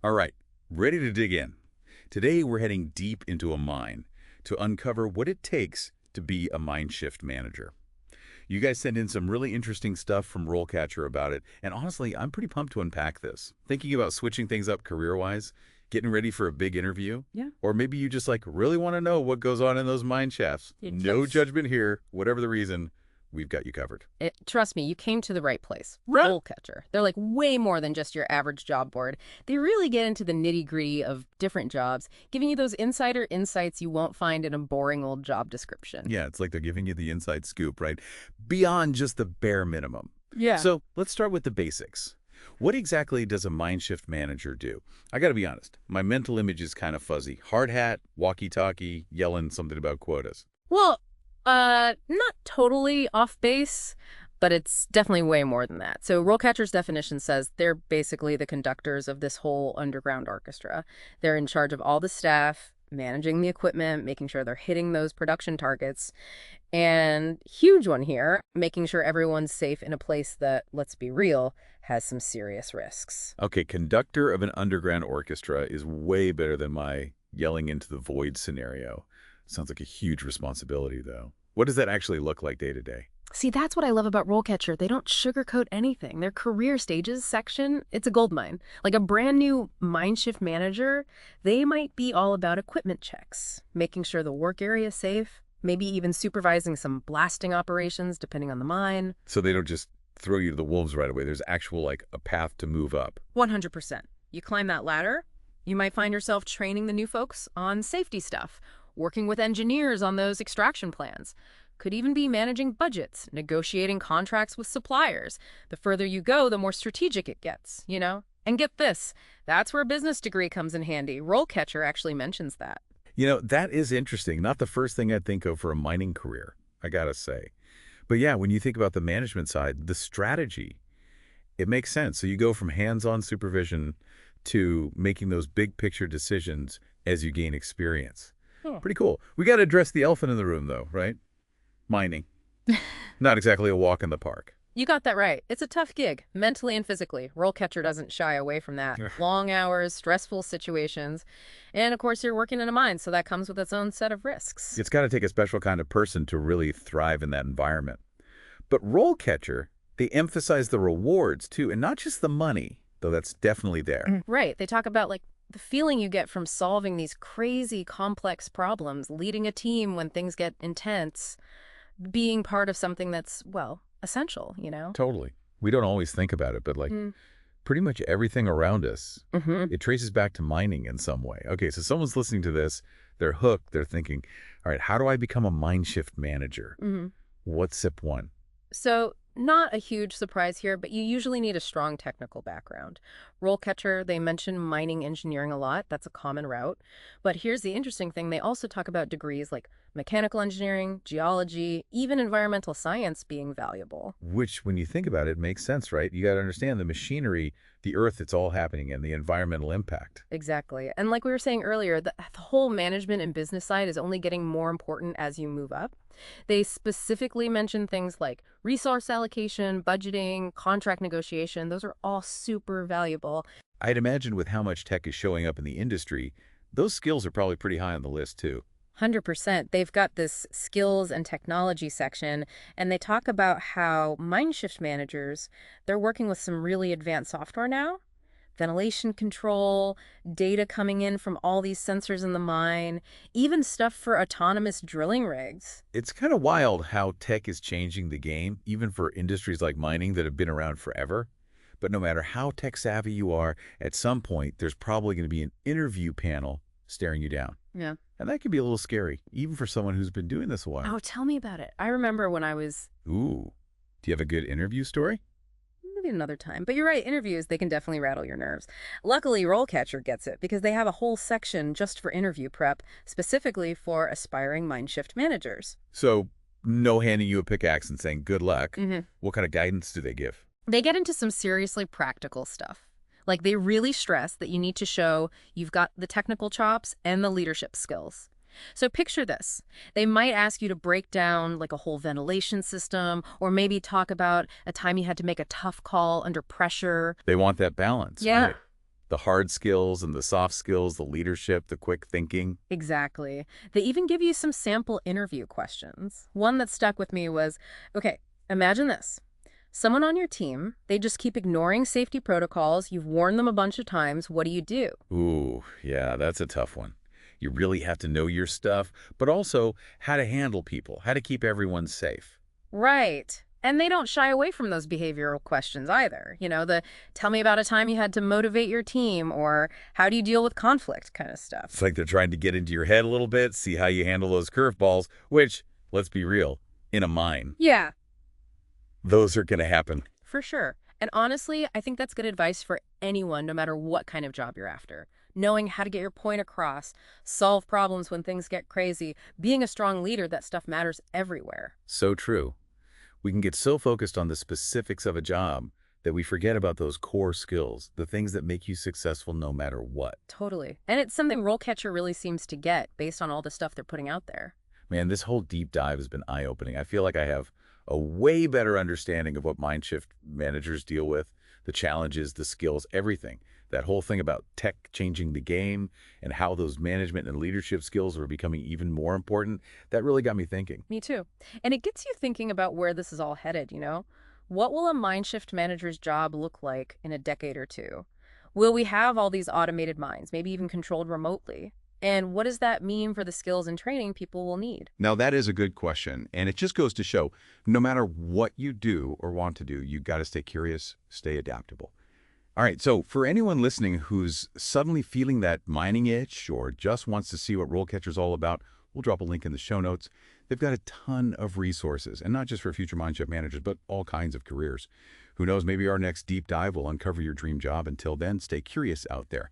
All right, ready to dig in. Today we're heading deep into a mine to uncover what it takes to be a mind shift manager. You guys sent in some really interesting stuff from RoleCatcher about it, and honestly, I'm pretty pumped to unpack this. Thinking about switching things up career-wise, getting ready for a big interview, Yeah. or maybe you just really want to know what goes on in those mine shafts. No Yes. judgment here, whatever the reason, we've got you covered. Trust me, you came to the right place. Right. RoleCatcher. They're like way more than just your average job board. They really get into the nitty-gritty of different jobs, giving you those insider insights you won't find in a boring old job description. Yeah, it's like they're giving you the inside scoop, right? Beyond just the bare minimum. Yeah. So let's start with the basics. What exactly does a mind shift manager do? I got to be honest, my mental image is kind of fuzzy. Hard hat, walkie-talkie, yelling something about quotas. Well, not totally off base, but it's definitely way more than that. So RoleCatcher's definition says they're basically the conductors of this whole underground orchestra. They're in charge of all the staff, managing the equipment, making sure they're hitting those production targets, and huge one here, making sure everyone's safe in a place that, let's be real, has some serious risks. Okay, conductor of an underground orchestra is way better than my yelling into the void scenario. Sounds like a huge responsibility, though. What does that actually look like day to day? See, that's what I love about RoleCatcher. They don't sugarcoat anything. Their career stages section, it's a goldmine. Like a brand new Mindshift manager, they might be all about equipment checks, making sure the work area is safe, maybe even supervising some blasting operations depending on the mine. So they don't just throw you to the wolves right away. There's actual, a path to move up. 100%. You climb that ladder, you might find yourself training the new folks on safety stuff, working with engineers on those extraction plans. Could even be managing budgets, negotiating contracts with suppliers. The further you go, the more strategic it gets, you know? And get this, that's where a business degree comes in handy. RoleCatcher actually mentions that. You know, that is interesting. Not the first thing I'd think of for a mining career, I gotta say. But yeah, when you think about the management side, the strategy, it makes sense. So you go from hands-on supervision to making those big picture decisions as you gain experience. Pretty cool. We got to address the elephant in the room, though, right? Mining. Not exactly a walk in the park. You got that right. It's a tough gig, mentally and physically. RoleCatcher doesn't shy away from that. Long hours, stressful situations, and of course you're working in a mine, so that comes with its own set of risks. It's got to take a special kind of person to really thrive in that environment. But RoleCatcher, they emphasize the rewards, too, and not just the money, though that's definitely there. Right. They talk about the feeling you get from solving these crazy complex problems, leading a team when things get intense, being part of something that's, well, essential, you know? Totally. We don't always think about it, but pretty much everything around us, it traces back to mining in some way. Okay, so someone's listening to this, they're hooked, they're thinking, all right, how do I become a mind shift manager? What's step one? So not a huge surprise here, but you usually need a strong technical background. RoleCatcher, they mention mining engineering a lot. That's a common route. But here's the interesting thing. They also talk about degrees like mechanical engineering, geology, even environmental science being valuable. Which, when you think about it, makes sense, right? You got to understand the machinery, the earth it's all happening in, the environmental impact. Exactly. And like we were saying earlier, the whole management and business side is only getting more important as you move up. They specifically mention things like resource allocation, budgeting, contract negotiation. Those are all super valuable. I'd imagine with how much tech is showing up in the industry, those skills are probably pretty high on the list, too. 100%. They've got this skills and technology section, and they talk about how Mindshift managers, they're working with some really advanced software now. Ventilation control, data coming in from all these sensors in the mine, even stuff for autonomous drilling rigs. It's kind of wild how tech is changing the game, even for industries like mining that have been around forever. But no matter how tech savvy you are, at some point, there's probably going to be an interview panel staring you down. Yeah. And that can be a little scary, even for someone who's been doing this a while. Oh, tell me about it. I remember when I was... Ooh. Do you have a good interview story? Maybe another time. But you're right, interviews, they can definitely rattle your nerves. Luckily, RoleCatcher gets it because they have a whole section just for interview prep, specifically for aspiring Mindshift managers. So, no handing you a pickaxe and saying good luck. What kind of guidance do they give? They get into some seriously practical stuff. Like, they really stress that you need to show you've got the technical chops and the leadership skills. So picture this. They might ask you to break down like a whole ventilation system, or maybe talk about a time you had to make a tough call under pressure. They want that balance. Yeah. Right? The hard skills and the soft skills, the leadership, the quick thinking. Exactly. They even give you some sample interview questions. One that stuck with me was, okay, imagine this. Someone on your team, they just keep ignoring safety protocols. You've warned them a bunch of times. What do you do? Ooh, yeah, that's a tough one. You really have to know your stuff, but also how to handle people, how to keep everyone safe. Right. And they don't shy away from those behavioral questions either. The tell me about a time you had to motivate your team or how do you deal with conflict kind of It's stuff. like they're trying to get into your head a little bit, see how you handle those curveballs, which, let's be real, in a mine, Yeah, those are going to happen. for sure. And honestly, I think that's good advice for anyone, no matter what kind of job you're after. Knowing how to get your point across, solve problems when things get crazy, being a strong leader, that stuff matters everywhere. So true. We can get so focused on the specifics of a job that we forget about those core skills, the things that make you successful no matter what. Totally. And it's something RoleCatcher really seems to get based on all the stuff they're putting out there. Man, this whole deep dive has been eye-opening. I feel like I have a way better understanding of what mind shift managers deal with, the challenges, the skills, everything. That whole thing about tech changing the game and how those management and leadership skills are becoming even more important, that really got me thinking. Me too. And it gets you thinking about where this is all headed. What will a mind shift manager's job look like in a decade or two? Will we have all these automated minds, maybe even controlled remotely? And what does that mean for the skills and training people will need? Now, that is a good question, and it just goes to show no matter what you do or want to do, you got to stay curious, stay adaptable. All right, so for anyone listening who's suddenly feeling that mining itch or just wants to see what RoleCatcher's all about, we'll drop a link in the show notes. They've got a ton of resources, and not just for future Mindship managers, but all kinds of careers. Who knows, maybe our next deep dive will uncover your dream job. Until then, stay curious out there.